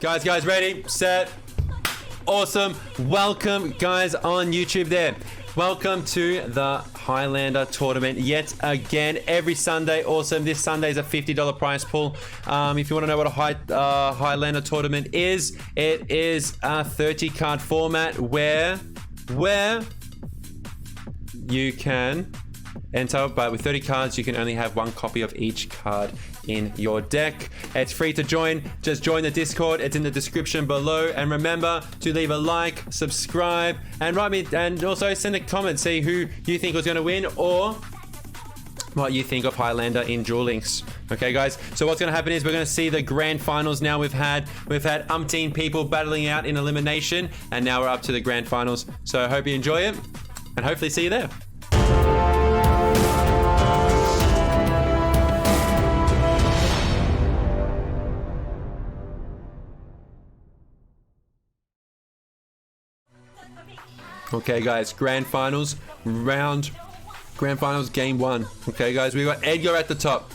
Guys, ready, set, awesome. Welcome, guys, on YouTube there. Welcome to the Highlander tournament yet again. Every Sunday, awesome. This Sunday is a $50 prize pool. If you want to know what a Highlander tournament is, it is a 30-card format where you can enter, but with 30 cards, you can only have one copy of each card in your deck. It's free to join. Just join the Discord. It's in the description below. And remember to leave a like, subscribe, and write me, and also send a comment. See who you think was going to win or what you think of Highlander in Duel Links. Okay, guys. So what's going to happen is we're going to see the grand finals now. We've had umpteen people battling out in elimination, and now we're up to the grand finals. So I hope you enjoy it, and hopefully see you there. Okay, guys, grand finals game 1. Okay, guys, we got Edgar at the top.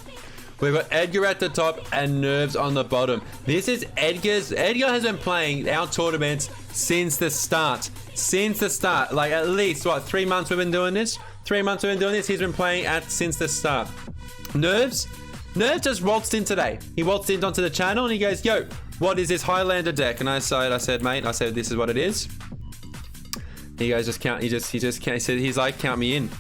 We've got Edgar at the top and Nerves on the bottom. This is Edgar has been playing our tournaments since the start. Like at least, what, 3 months we've been doing this? 3 months we've been doing this. He's been playing since the start. Nerves just waltzed in today. He waltzed in onto the channel and he goes, yo, what is this Highlander deck? And I said, mate, this is what it is. He goes, just count. He said, he's like, count me in.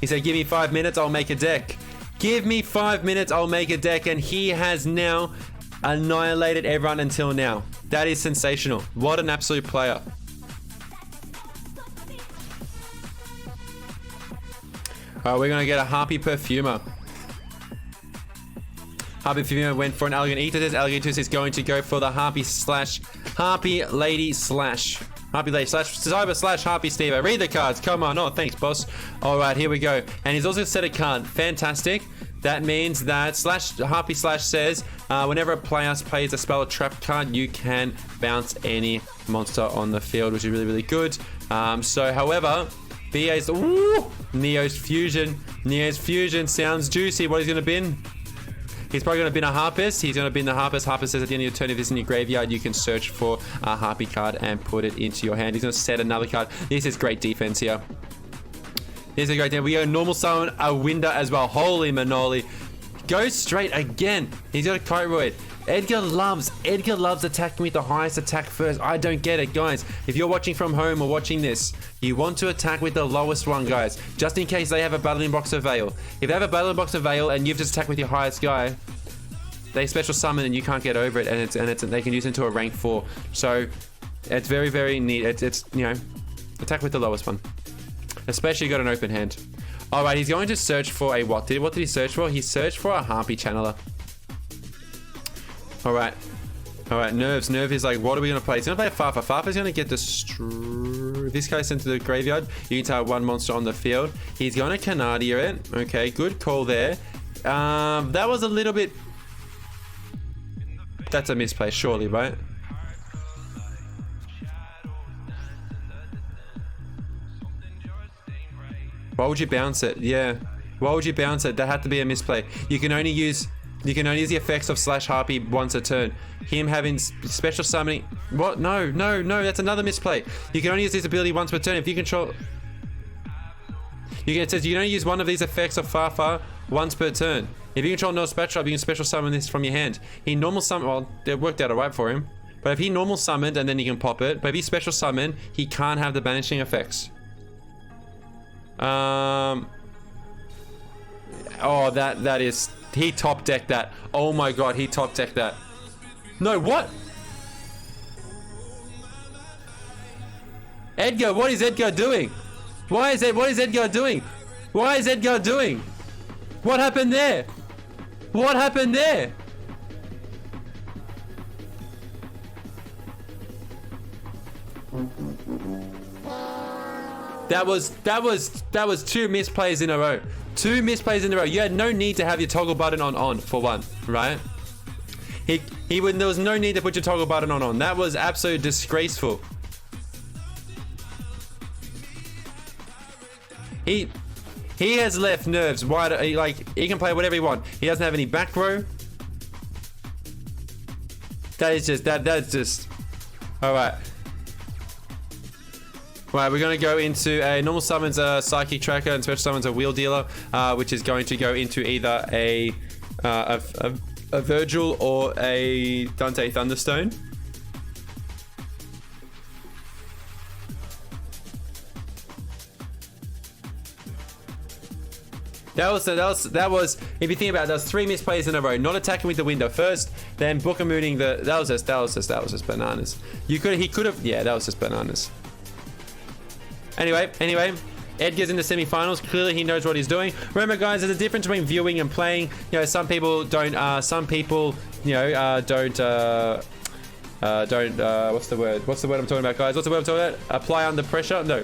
He said, give me 5 minutes, I'll make a deck. Give me 5 minutes, I'll make a deck. And he has now annihilated everyone until now. That is sensational. What an absolute player. All right, we're going to get a Harpy Perfumer. Harpy Perfumer went for an Elegant Eatus. Elegant Eatus is going to go for the Harpy Lady slash Cyber slash Harpy Steve. Read the cards. Come on. Oh, thanks, boss. All right, here we go. And he's also set a card. Fantastic. That means that Harpy slash says whenever a player plays a spell or trap card, you can bounce any monster on the field, which is really, really good. However, BA's Neo's Fusion sounds juicy. What he's going to bin? He's probably going to bin a Harpist. He's going to bin the Harpist. Harpist says at the end of your turn, if it's in your graveyard, you can search for a Harpy card and put it into your hand. He's going to set another card. This is great defense here. This is a great defense. We go normal summon a Winder as well. Holy Manoli. Goes straight again. He's got a Kyroid. Edgar loves attacking with the highest attack first. I don't get it, guys. If you're watching from home or watching this, you want to attack with the lowest one, guys. Just in case they have a Battling Box of Veil. If they have a Battling Box of Veil and you've just attacked with your highest guy, they special summon and you can't get over it, and they can use it into a rank 4. So it's very, very neat. It's you know, attack with the lowest one. Especially got an open hand. Alright, he's going to search for a what did he search for? He searched for a Harpy Channeler. Alright, Nerves is like, what are we going to play? He's going to play a Farfa. Farfa's going to get this guy sent to the graveyard. You can target one monster on the field. He's going to Canadia it. Okay, good call there. That was a little bit... That's a misplay, surely, right? Why would you bounce it? Yeah. Why would you bounce it? That had to be a misplay. You can only use the effects of slash Harpy once a turn. Him having special summoning... What? No. That's another misplay. You can only use this ability once per turn. If you control... It says you can only use one of these effects of Farfa once per turn. If you control no Spectra, you can special summon this from your hand. He normal summon... Well, it worked out alright for him. But if he normal summoned and then he can pop it. But if he special summon, he can't have the banishing effects. Oh, that is... He top decked that. Oh my god, he top decked that. No, what? Edgar, what is Edgar doing? What is Edgar doing? What is Edgar doing? What happened there? What happened there? That was 2 misplays in a row. 2 misplays in a row. You had no need to have your toggle button on for one, right? There was no need to put your toggle button on. That was absolutely disgraceful. He has left Nerves wide. Like, he can play whatever he wants. He doesn't have any back row. That is just. All right. Right, we're going to go into a normal summons a psychic tracker and special summons a wheel dealer, which is going to go into either a Virgil or a Dante Thunderstone. That was. If you think about it, that was 3 misplays in a row. Not attacking with the window first, then Bookamooning the. That was just bananas. He could have. Yeah, that was just bananas. Anyway, Edgar's in the semi-finals. Clearly, he knows what he's doing. Remember, guys, there's a difference between viewing and playing. You know, some people don't. Some people, you know, don't. What's the word? What's the word I'm talking about, guys? What's the word I'm talking about? Apply under pressure? No.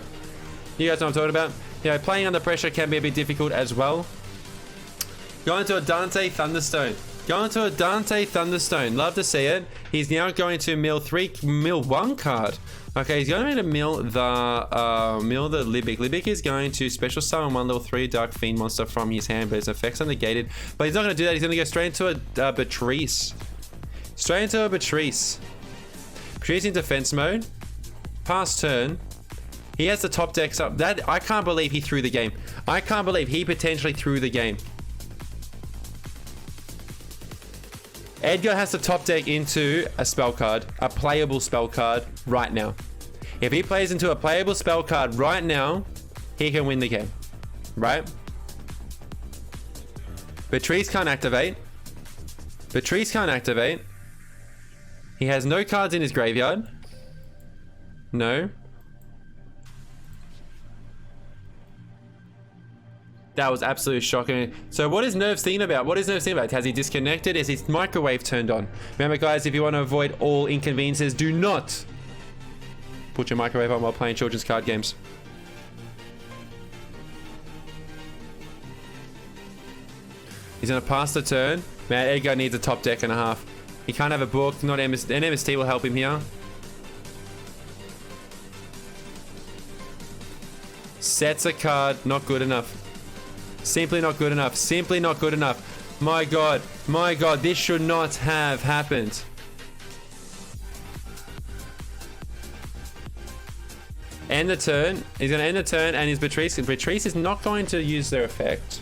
You guys know what I'm talking about? You know, playing under pressure can be a bit difficult as well. Going to a Dante Thunderstone. Love to see it. He's now going to mill 1 card. Okay, he's going to mill the Libic. Libic is going to special summon 1 level 3 Dark Fiend monster from his hand, but his effects are negated. But he's not going to do that. He's going to go straight into a Beatrice. Beatrice in defense mode. Pass turn. He has the top decks up. That I can't believe he threw the game. I can't believe he potentially threw the game. Edgar has to top deck into a spell card, a playable spell card right now. If he plays into a playable spell card right now, he can win the game, right? Beatrice can't activate. He has no cards in his graveyard. No. That was absolutely shocking. So what is Nerve seen about? Has he disconnected? Is his microwave turned on? Remember, guys, if you want to avoid all inconveniences, do not put your microwave on while playing children's card games. He's going to pass the turn. Man, Edgar needs a top deck and a half. He can't have a book. Not MST. An MST will help him here. Sets a card. Not good enough. Simply not good enough. My god, this should not have happened. End the turn. He's going to end the turn, and his Beatrice is not going to use their effect.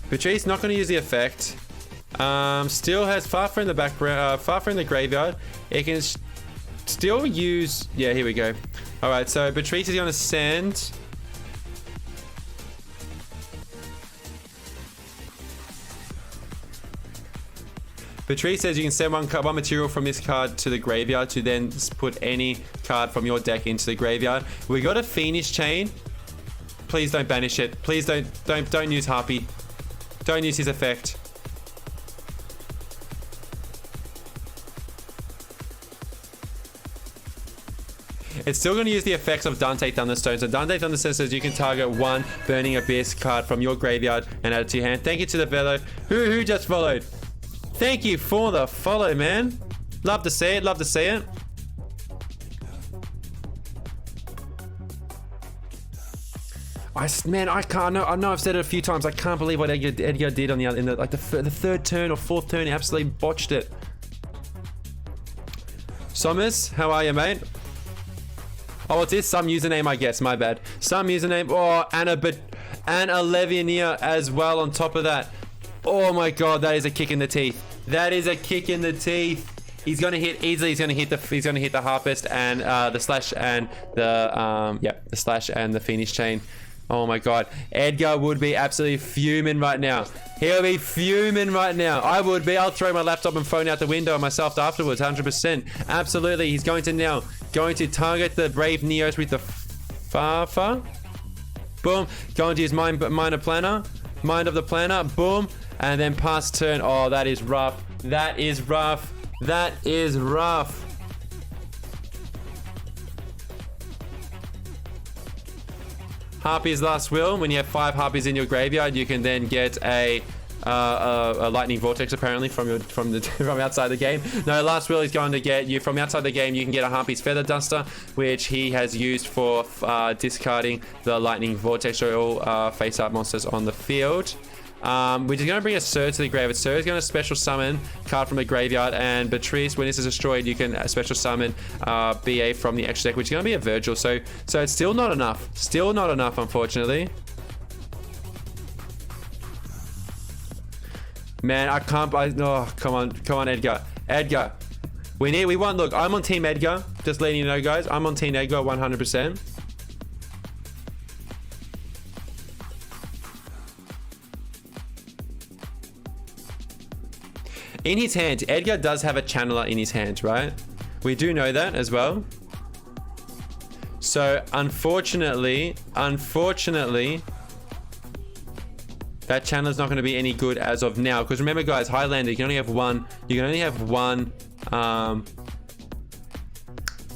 Beatrice not going to use the effect. Still has Farfa in the background, Farfa in the graveyard. It can still use. Yeah, here we go. All right, so Beatrice is going to send. Beatrice says you can send one material from this card to the graveyard to then put any card from your deck into the graveyard. We got a Phoenix Chain. Please don't banish it. Please don't use Harpy. Don't use his effect. It's still going to use the effects of Dante Thunderstone. So Dante Thunderstone says you can target 1 Burning Abyss card from your graveyard and add it to your hand. Thank you to the fellow who just followed. Thank you for the follow, man. Love to see it. I can't. I know I've said it a few times. I can't believe what Edgar did on the third turn or fourth turn. He absolutely botched it. Somers, how are you, mate? Oh, what's this? Some username, I guess. My bad. Some username. Oh, and a Levianeer as well on top of that. Oh my god, that is a kick in the teeth. He's gonna hit easily. He's gonna hit the Harpist and the slash and the slash and the Phoenix Chain. Oh my god, Edgar would be absolutely fuming right now. He'll be fuming right now. I would be. I'll throw my laptop and phone out the window myself afterwards. 100%. Absolutely. He's going to target the Brave Neos with the Farfa. Boom. Going to use Mind of the Planner. Boom. And then pass turn. Oh, that is rough. Harpy's Last Will. When you have 5 Harpies in your graveyard, you can then get a lightning vortex apparently from outside the game. No, Last Will is going to get you from outside the game. You can get a Harpy's Feather Duster, which he has used for discarding the lightning vortex or all face-up monsters on the field. We're just going to bring a Sir to the graveyard. Sir is going to special summon card from the graveyard, and Beatrice, when this is destroyed, you can special summon BA from the extra deck, which is going to be a Virgil. So it's still not enough. Still not enough, unfortunately. Man, I can't. Oh, come on, Edgar. Edgar. We want. Look, I'm on Team Edgar. Just letting you know, guys. I'm on Team Edgar 100%. In his hand, Edgar does have a channeler in his hand, right? We do know that as well. So, unfortunately, that channel is not going to be any good as of now. Because remember, guys, Highlander, you can only have one. You can only have one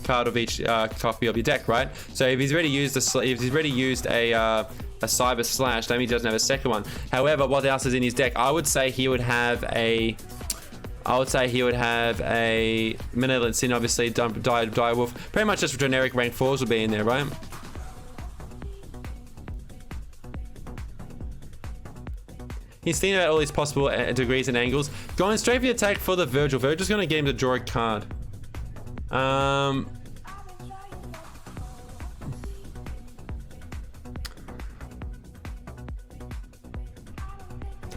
card of each copy of your deck, right? So if he's already used a Cyber Slash, that means he doesn't have a second one. However, what else is in his deck? I would say he would have a Malevolent Sin, obviously, Die Wolf. Pretty much just generic rank 4s will be in there, right? He's thinking about all these possible degrees and angles. Going straight for the attack for the Virgil. Virgil's going to get him to draw a card.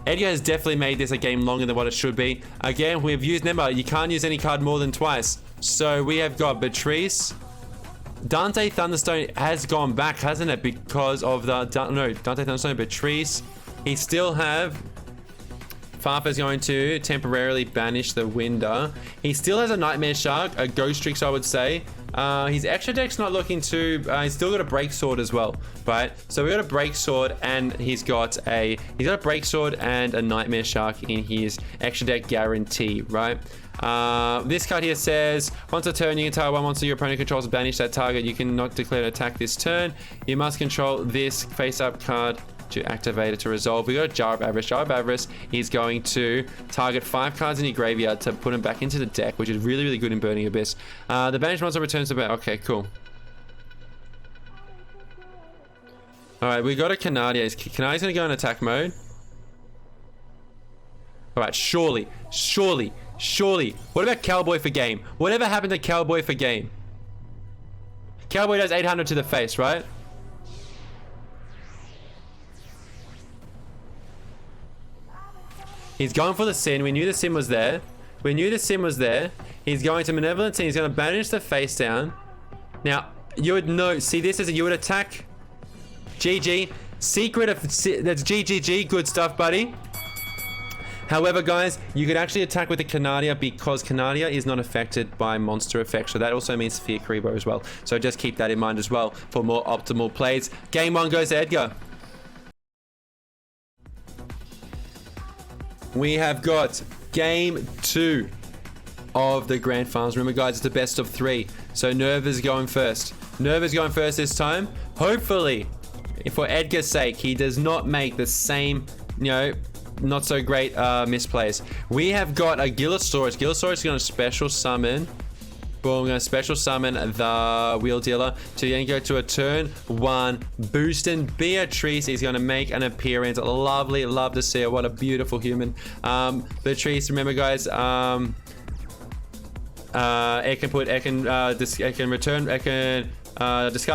Edgar has definitely made this a game longer than what it should be. Again, we've used, remember, you can't use any card more than twice. So we have got Beatrice. Dante Thunderstone has gone back, hasn't it? Because of the, no, Dante Thunderstone, Beatrice. He still have, Farfa's going to temporarily banish the Winder. He still has a Nightmare Shark, a Ghost Tricks, I would say. His extra deck's not looking too, he's still got a Break Sword as well, right? So we got a Break Sword, and he's got a Break Sword and a Nightmare Shark in his extra deck guarantee, right? This card here says, once a turn, you can target one monster your opponent controls, banish that target. You cannot declare an attack this turn. You must control this face-up card to activate it to resolve. We got a Jar of Avarice. Jar of Avarice is going to target 5 cards in your graveyard to put them back into the deck, which is really, really good in Burning Abyss. The banished monster returns to battle. Okay, cool. Alright, we got a Canadia. Canadia's going to go in attack mode. Alright, surely. What about Cowboy for game? Whatever happened to Cowboy for game? Cowboy does 800 to the face, right? He's going for the Sin. We knew the Sin was there. He's going to Malevolent Sin. He's going to banish the face down. Now, you would know. See, this is you would attack. GG. Secret of... That's GGG. Good stuff, buddy. However, guys, you could actually attack with the Canadia because Canadia is not affected by monster effects. So that also means Sphere Karibo as well. So just keep that in mind as well for more optimal plays. Game 1 goes to Edgar. We have got game 2 of the Grand Finals. Remember, guys, it's the best of 3. So Nerve is going first. Nerve is going first this time. Hopefully, for Edgar's sake, he does not make the same, you know, not so great misplays. We have got a Gillosaurus. Gillosaurus is going to special summon. Boom, we're going to special summon the Wheel Dealer to then go to a turn 1 boost, and Beatrice is going to make an appearance. Lovely, love to see her. What a beautiful human. Beatrice, remember, guys, discard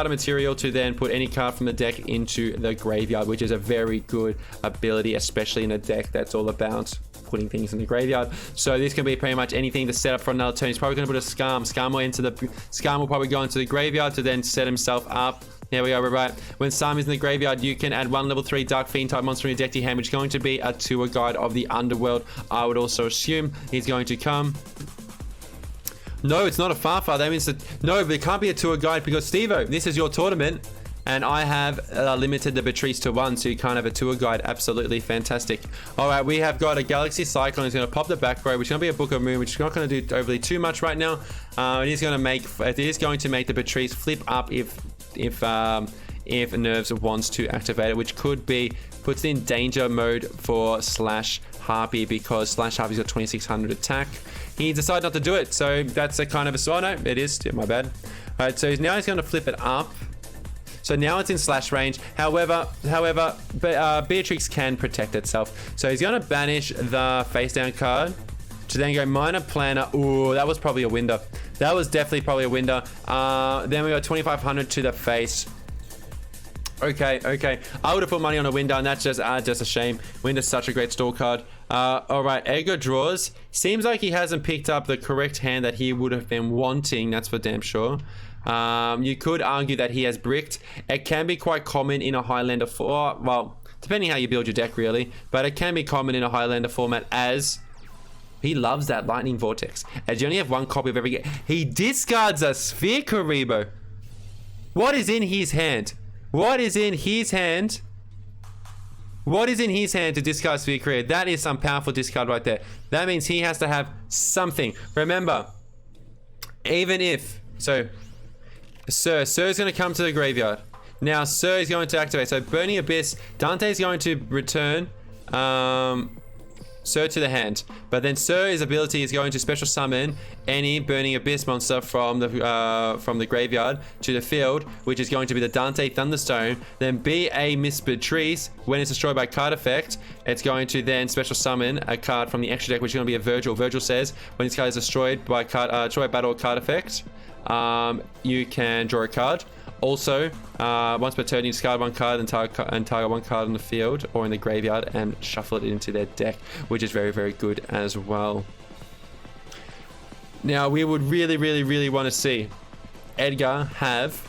a material to then put any card from the deck into the graveyard, which is a very good ability, especially in a deck that's all about putting things in the graveyard. So this can be pretty much anything to set up for another turn. He's probably going to put a Scam. Scam will probably go into the graveyard to then set himself up. There we go, we're right. When Scam is in the graveyard, you can add 1 level 3 Dark Fiend type monster in your deck to your hand, which is going to be a tour guide of the Underworld. I would also assume he's going to come. No, it's not a Farfar. That means that, no, but it can't be a tour guide because, Steve-O, this is your tournament. And I have limited the Beatrice to 1, so you can't have a tour guide. Absolutely fantastic. All right, we have got a Galaxy Cyclone. He's going to pop the back row, which is going to be a Book of Moon, which is not going to do overly too much right now. It is going to make the Beatrice flip up if Nerves wants to activate it, which could be puts it in danger mode for Slash Harpy because Slash Harpy's got 2600 attack. He decided not to do it, so that's a kind of a... Oh, no, it is. My bad. All right, so now he's going to flip it up. So now it's in slash range. However, Beatrix can protect itself. So he's going to banish the face down card to then go minor planner. Ooh, that was probably a window. That was definitely probably a window. Then we got 2,500 to the face. Okay. I would have put money on a window, and that's just a shame. Window's such a great stall card. All right, Edgar draws. Seems like he hasn't picked up the correct hand that he would have been wanting. That's for damn sure. You could argue that he has bricked. It can be quite common in a Highlander well, depending how you build your deck, really. But it can be common in a Highlander format as he loves that lightning vortex. As you only have one copy of every game. He discards a sphere, Karibo. What is in his hand? What is in his hand? What is in his hand to discard Sphere Career? That is some powerful discard right there. That means he has to have something. Remember, even if... So, Sir's going to come to the graveyard. Now, Sir is going to activate. So, Burning Abyss. Dante is going to return Sir to the hand. But then Sir's ability is going to special summon any Burning Abyss monster from the graveyard to the field, which is going to be the Dante Thunderstone. Then B.A. Miss Beatrice. When it's destroyed by card effect, it's going to then special summon a card from the extra deck, which is going to be a Virgil. Virgil says when this card is destroyed by battle card effect, you can draw a card. Also, once per turn, you discard one card and target one card on the field or in the graveyard and shuffle it into their deck, which is very, very good as well. Now, we would really want to see Edgar have...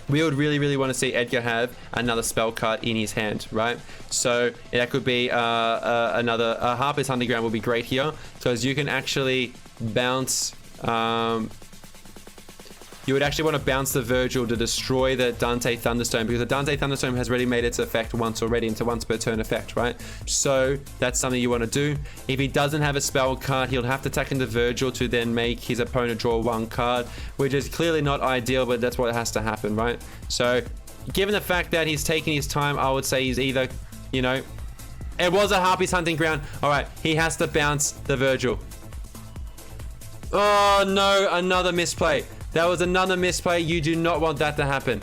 We would really want to see Edgar have another spell card in his hand, right? So that could be another... Harpies Hunting Ground would be great here because you can actually bounce... You would actually want to bounce the Virgil to destroy the Dante Thunderstone because the Dante Thunderstone has already made its effect once already into once per turn effect, right? So that's something you want to do. If he doesn't have a spell card, he'll have to attack into Virgil to then make his opponent draw one card, which is clearly not ideal, but that's what has to happen, right? So given the fact that he's taking his time, I would say he's either, you know, it was a Harpies Hunting Ground. All right, he has to bounce the Virgil. Oh no, another misplay. That was another misplay. You do not want that to happen.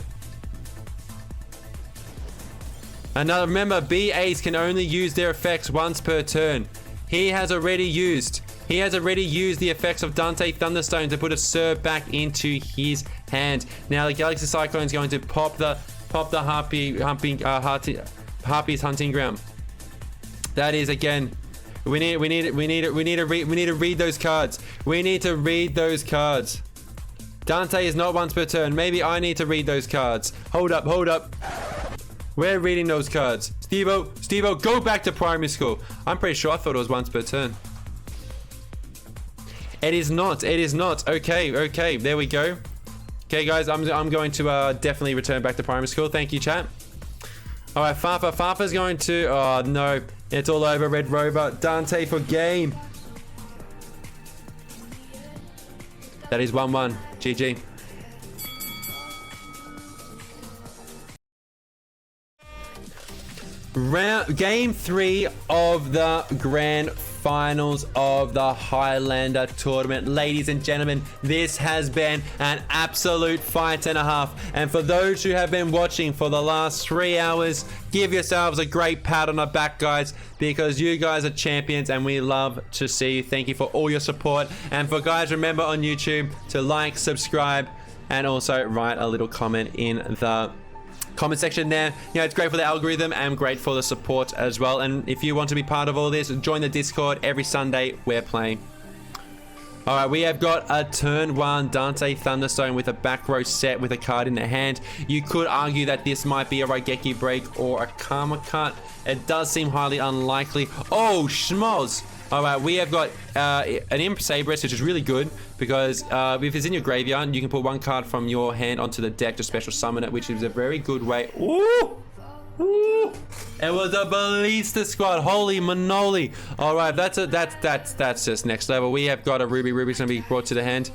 Another, remember, BAs can only use their effects once per turn. He has already used the effects of Dante Thunderstone to put a Sir back into his hand. Now the Galaxy Cyclone is going to pop the Harpies Hunting Ground. That is again. We need to read those cards. We need to read those cards. Dante is not once per turn. Maybe I need to read those cards. Hold up. We're reading those cards. Steve-O, go back to primary school. I'm pretty sure I thought it was once per turn. It is not. Okay, there we go. Okay, guys, I'm going to definitely return back to primary school. Thank you, chat. All right, Fafa's going to... Oh, no. It's all over, Red Rover. Dante for game. That is 1-1. GG. Game 3 of the grand finals of the Highlander tournament. Ladies and gentlemen, this has been an absolute fight and a half. And for those who have been watching for the last 3 hours, give yourselves a great pat on the back, guys, because you guys are champions and we love to see you. Thank you for all your support. And for guys, remember on YouTube to like, subscribe, and also write a little comment in the comment section there. You know, it's great for the algorithm and great for the support as well. And if you want to be part of all this, join the Discord. Every Sunday we're playing. All right, we have got a turn 1 Dante Thunderstone with a back row set with a card in the hand. You could argue that this might be a Raigeki break or a Karma cut. It does seem highly unlikely. Oh, schmoz. All right, we have got an Imp Sabrist, which is really good because if it's in your graveyard, you can put one card from your hand onto the deck to special summon it, which is a very good way. Ooh! Ooh! It was a Ballista Squad. Holy manoli! All right, that's just next level. We have got a Ruby. Ruby's gonna be brought to the hand.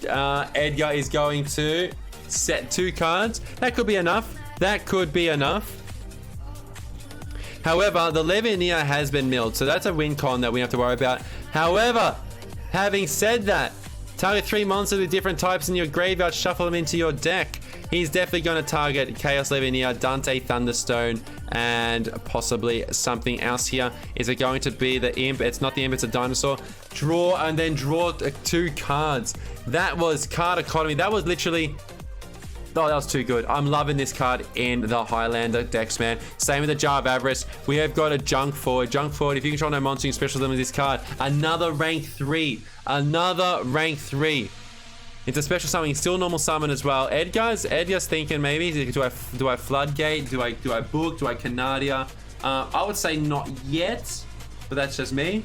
Edgar is going to set 2 cards. That could be enough. That could be enough. However, the Levinia has been milled, so that's a win con that we have to worry about. However, having said that, target 3 monsters with different types in your graveyard, shuffle them into your deck. He's definitely going to target Chaos Levineer, Dante Thunderstone, and possibly something else here. Is it going to be the Imp? It's not the Imp, it's a dinosaur. Draw and then draw 2 cards. That was card economy. That was literally... Oh, that was too good. I'm loving this card in the Highlander decks, man. Same with the Jar of Avarice. We have got a Junk Forward. Junk Forward, if you control no monster, you can special them with this card. Another rank 3. Another rank 3. It's a special summon. He's still normal summon as well. Edgar's thinking maybe, do I Floodgate? Do I Book? Do I Canadia? I would say not yet, but that's just me.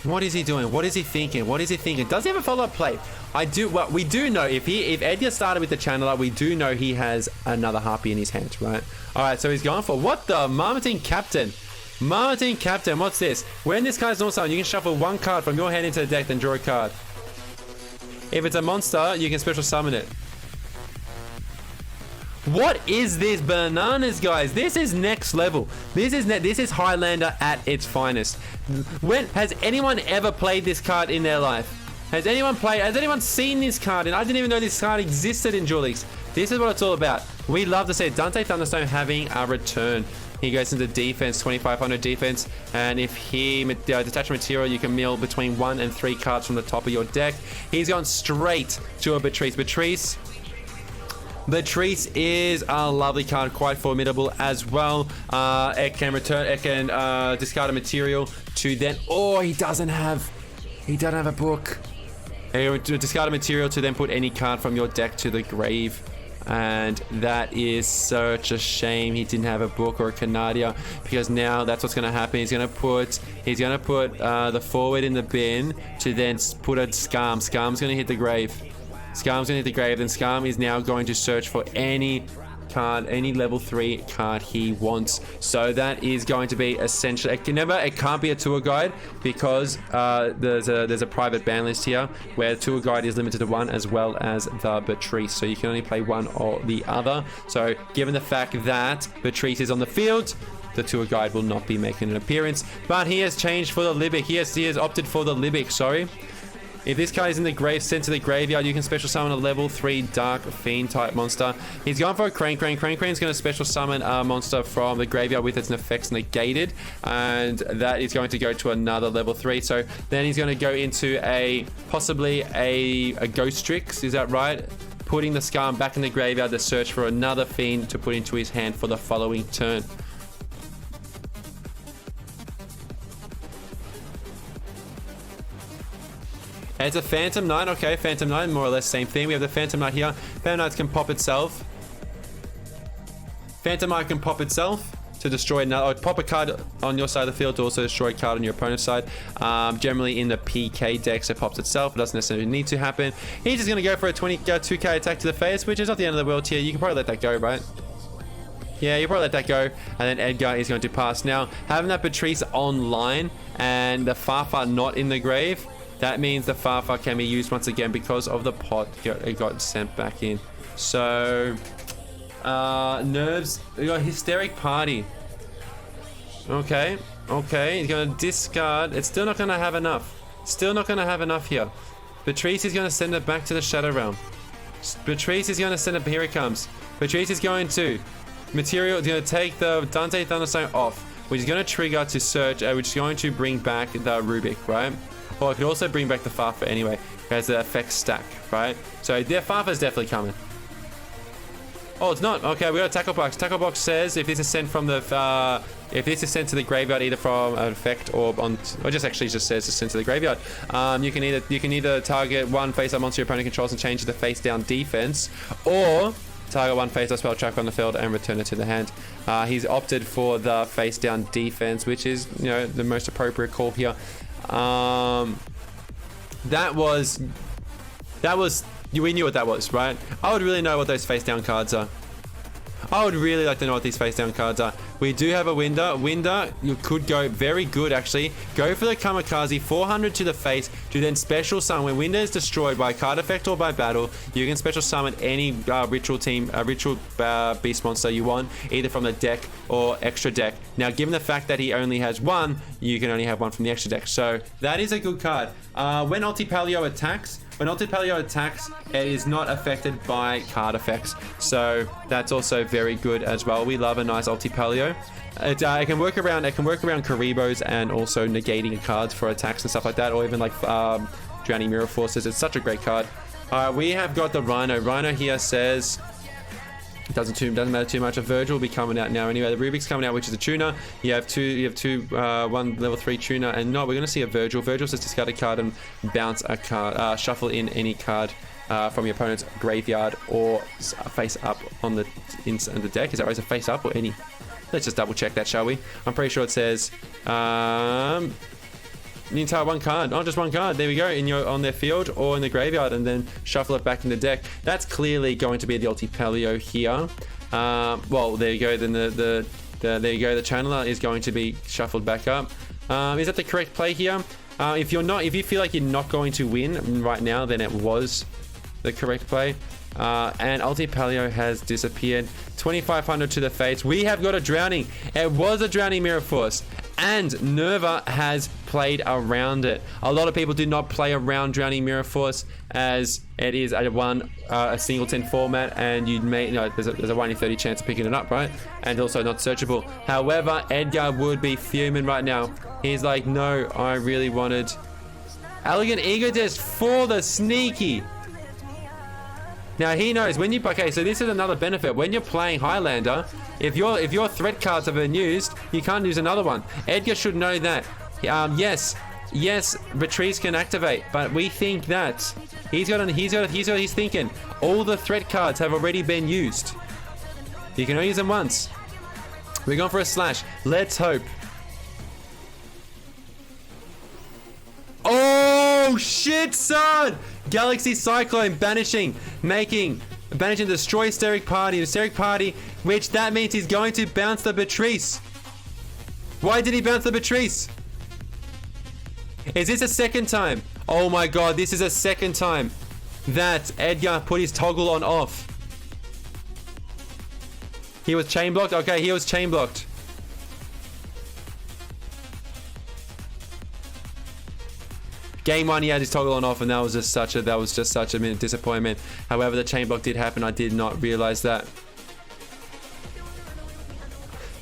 What is he doing? What is he thinking? What is he thinking? Does he have a follow-up play? Well, we do know if Edgar started with the channeler, we do know he has another Harpy in his hand, right? All right, so he's going for what the Marmoting Captain. Marmoting Captain, what's this? When this card's normal summon, you can shuffle 1 card from your hand into the deck, then draw a card. If it's a monster, you can special summon it. What is this bananas, guys? This is next level. This is Highlander at its finest. When has anyone ever played this card in their life? Has anyone seen this card? And I didn't even know this card existed in Duel Links. This is what it's all about. We love to see Dante Thunderstone having a return. He goes into defense, 2500 defense, and if he detach material, you can mill between 1 and 3 cards from the top of your deck. He's gone straight to a Beatrice. Beatrice is a lovely card, quite formidable as well. It can discard a material to then. Oh, he doesn't have a book. Discard a material to then put any card from your deck to the grave. And that is such a shame he didn't have a book or a Canadia, because now that's what's going to happen. He's going to put the forward in the bin to then put a Scam. Scam's going to hit the grave. Scarm's going to hit the grave, then Scarm is now going to search for any card, any level 3 card he wants. So that is going to be essentially, it can't be a tour guide, because there's a private ban list here where the tour guide is limited to 1 as well as the Beatrice. So you can only play 1 or the other. So given the fact that Beatrice is on the field, the tour guide will not be making an appearance. But he has changed for the Libic. He has opted for the Libic, sorry. If this card is in the grave, sent to the graveyard, you can special summon a level 3 Dark Fiend type monster. He's gone for a Crane. Crane's going to special summon a monster from the graveyard with its effects negated, and that is going to go to another level 3. So then he's going to go into possibly a Ghostrix, is that right? Putting the Scarm back in the graveyard to search for another Fiend to put into his hand for the following turn. It's a Phantom Knight. Okay, Phantom Knight, more or less same thing. We have the Phantom Knight here. Phantom Knight can pop itself. Phantom Knight can pop itself to destroy another, or pop a card on your side of the field to also destroy a card on your opponent's side. Generally in the PK decks, it pops itself. It doesn't necessarily need to happen. He's just going to go for a 2k attack to the face, which is not the end of the world here. You can probably let that go, right? Yeah, you probably let that go, and then Edgar is going to pass. Now, having that Beatrice online and the Farfar not in the grave, that means the Farfar can be used once again because of the pot it got sent back in. So, Nerves, we got Hysteric Party. Okay, he's going to discard. It's still not going to have enough. Still not going to have enough here. Beatrice is going to send it back to the Shadow Realm. Beatrice is going to send it, here it comes. Beatrice is going to going to take the Dante Thunderstone off, which is going to trigger to search, which is going to bring back the Rubik, right? Or it could also bring back the Farfa anyway, as the effects stack, right? So the Farfa's definitely coming. Oh, it's not. Okay, we got a Tackle Box. Tackle Box says if this is sent from the if this is sent to the graveyard either from an effect or just says it's sent to the graveyard. You can either target 1 face-up monster your opponent controls and change it to face-down defense, or target 1 face-up spell track on the field and return it to the hand. He's opted for the face-down defense, which is the most appropriate call here. We knew what that was, right? I would really know what those face down cards are. I would really like to know what these face down cards are. We do have a Winder. Winder, you could go very good actually. Go for the Kamikaze, 400 to the face, to then special summon. When Winder is destroyed by card effect or by battle, you can special summon any ritual beast monster you want, either from the deck or extra deck. Now, given the fact that he only has one, you can only have one from the extra deck. So that is a good card. When Ulti-Paleo attacks, it is not affected by card effects. So that's also very good as well. We love a nice Ulti-Paleo. It can work around Karibos and also negating cards for attacks and stuff like that, or even like Drowning Mirror Forces. It's such a great card. We have got the Rhino. Rhino here says doesn't matter too much. A Virgil will be coming out now anyway. The Rubik's coming out, which is a tuner. You have one level 3 tuner, and no, we're gonna see a Virgil. Virgil says discard a card and bounce a card, shuffle in any card from your opponent's graveyard or face up on the deck. Is that right? Is it face up or any? Let's just double check that, shall we? I'm pretty sure it says the entire one card. Oh, just one card. There we go. On their field or in the graveyard, and then shuffle it back in the deck. That's clearly going to be the Ulti-Paleo here. Well, there you go. Then there you go. The Channeler is going to be shuffled back up. Is that the correct play here? If you feel like you're not going to win right now, then it was the correct play. And Ulti-Paleo has disappeared. 2,500 to the face. We have got a Drowning. It was a Drowning Mirror Force, and Nerva has played around it. A lot of people do not play around Drowning Mirror Force, as it is a singleton format, and there's a 1 in 30 chance of picking it up, right? And also not searchable. However, Edgar would be fuming right now. He's like, no, I really wanted Elegant Egotist for the sneaky. Now he knows when you, okay, so this is another benefit. When you're playing Highlander, if your threat cards have been used, you can't use another one. Edgar should know that. Yes, Beatrice can activate, but we think that he's thinking all the threat cards have already been used. You can only use them once. We're going for a slash. Let's hope. Oh shit, son! Galaxy Cyclone banishing destroy Hysteric Party, which that means he's going to bounce the Beatrice. Why did he bounce the Beatrice? Is this a second time? Oh my god, this is a second time that Edgar put his toggle on off. He was chain blocked? Okay, he was chain blocked. Game 1, he had his toggle on off, and that was just such a disappointment. However, the chain block did happen. I did not realize that.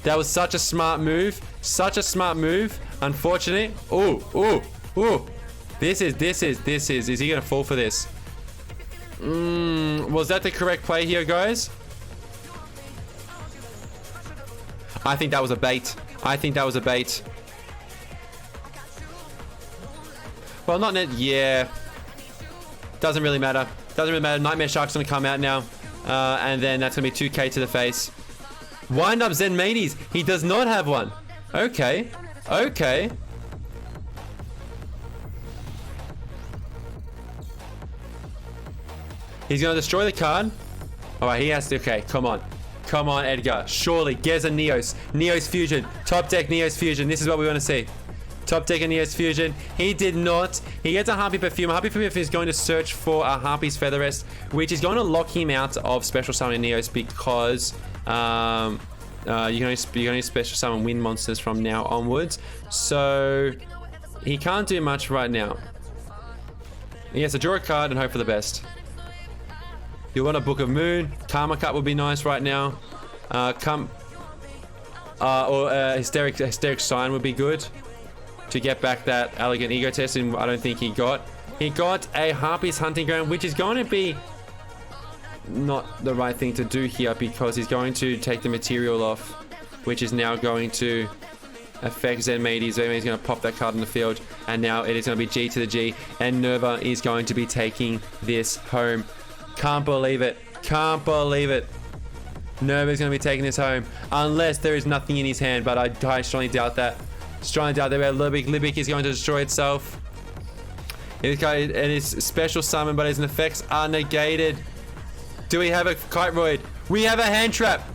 That was such a smart move. Such a smart move. Unfortunate. Ooh. This is. Is he gonna fall for this? Was that the correct play here, guys? I think that was a bait. Well, not net. Yeah. Doesn't really matter. Nightmare Shark's gonna come out now. And then that's gonna be 2k to the face. Wind up Zen Mates. He does not have one. Okay. He's gonna destroy the card. Alright, he has to. Okay, come on, Edgar. Surely, Geza Neos. Neos Fusion. Top deck Neos Fusion. This is what we want to see. Top deck and Neos Fusion. He did not. He gets a Harpy Perfume. Harpy Perfume is going to search for a Harpy's Feather Rest, which is going to lock him out of special summoning Neos, because you can only special summon wind monsters from now onwards. So he can't do much right now. He has to draw a card and hope for the best. You want a Book of Moon. Karma Cup would be nice right now. Hysteric Sign would be good to get back that Elegant Egotist, and I don't think he got. He got a Harpies Hunting Ground, which is going to be not the right thing to do here, because he's going to take the material off, which is now going to affect Zen Mates. Zen Mates is going to pop that card in the field, and now it is going to be G to the G, and Nerva is going to be taking this home. Can't believe it. Nerva is going to be taking this home, unless there is nothing in his hand, but I strongly doubt that. Libic is going to destroy itself. It is special summon, but its effects are negated. Do we have a Kite Roid? We have a Hand Trap.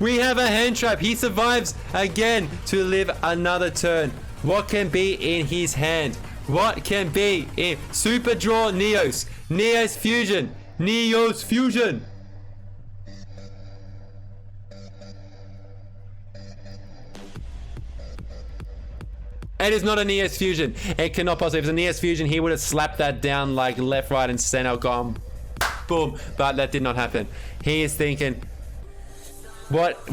We have a hand trap. He survives again to live another turn. What can be in his hand? What can be in Super Draw Neos? Neos Fusion. Neos Fusion. It is not a Neos Fusion. It cannot possibly. If it was a Neos Fusion, he would have slapped that down like left, right, and center. Gone. Boom. But that did not happen. He is thinking, what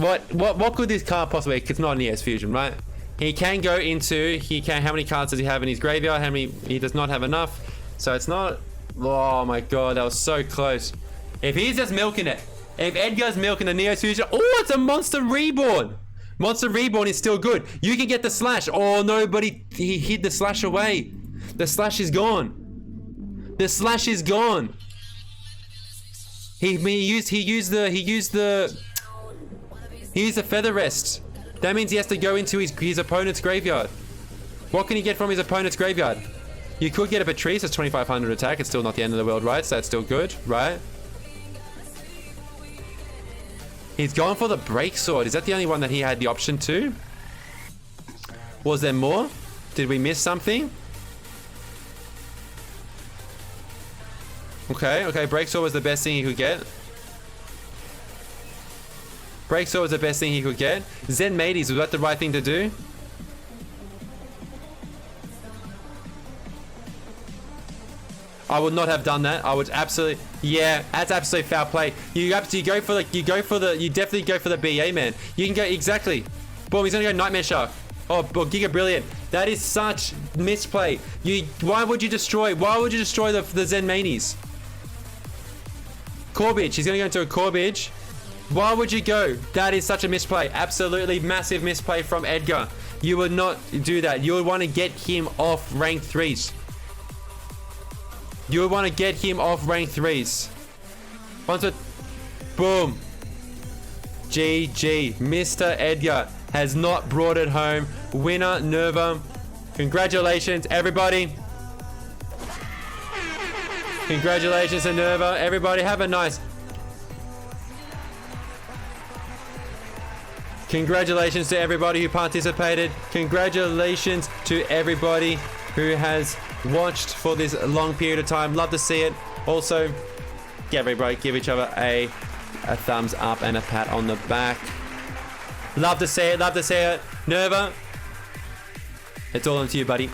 could this card possibly be? It's not a Neos Fusion, right? He can go into, how many cards does he have in his graveyard? How many? He does not have enough. So it's not, oh my god, that was so close. If he's just milking it, if Edgar's milking the Neos Fusion, oh, it's a Monster Reborn. Monster Reborn is still good. You can get the slash. Oh, nobody, he hid the slash away. The slash is gone. The slash is gone. He used the Feather Rest. That means he has to go into his opponent's graveyard. What can he get from his opponent's graveyard? You could get a Patrice, it's 2500 attack. It's still not the end of the world, right? So that's still good, right? He's gone for the Break Sword. Is that the only one that he had the option to? Was there more? Did we miss something? Okay, Break Sword was the best thing he could get. Break Sword was the best thing he could get. Zen Mateys, was that the right thing to do? I would not have done that. I would absolutely, yeah, that's absolute foul play. You definitely go for the BA, man. You can go, exactly. Boom, he's gonna go Nightmare Shark. Oh, Giga Brilliant. That is such misplay. Why would you destroy the Zen Manies? Corbage, he's gonna go into a Corbage. Why would you go? That is such a misplay. Absolutely massive misplay from Edgar. You would not do that. You would want to get him off rank 3s. You would want to get him off rank 3s. Boom. GG. Mr. Edgar has not brought it home. Winner, Nerva. Congratulations, everybody. Congratulations to Nerva. Everybody, have a nice... Congratulations to everybody who participated. Congratulations to everybody who has watched for this long period of time. Love to see it. Also, give each other a thumbs up and a pat on the back. Love to see it. Love to see it. Nerva, it's all on to you, buddy.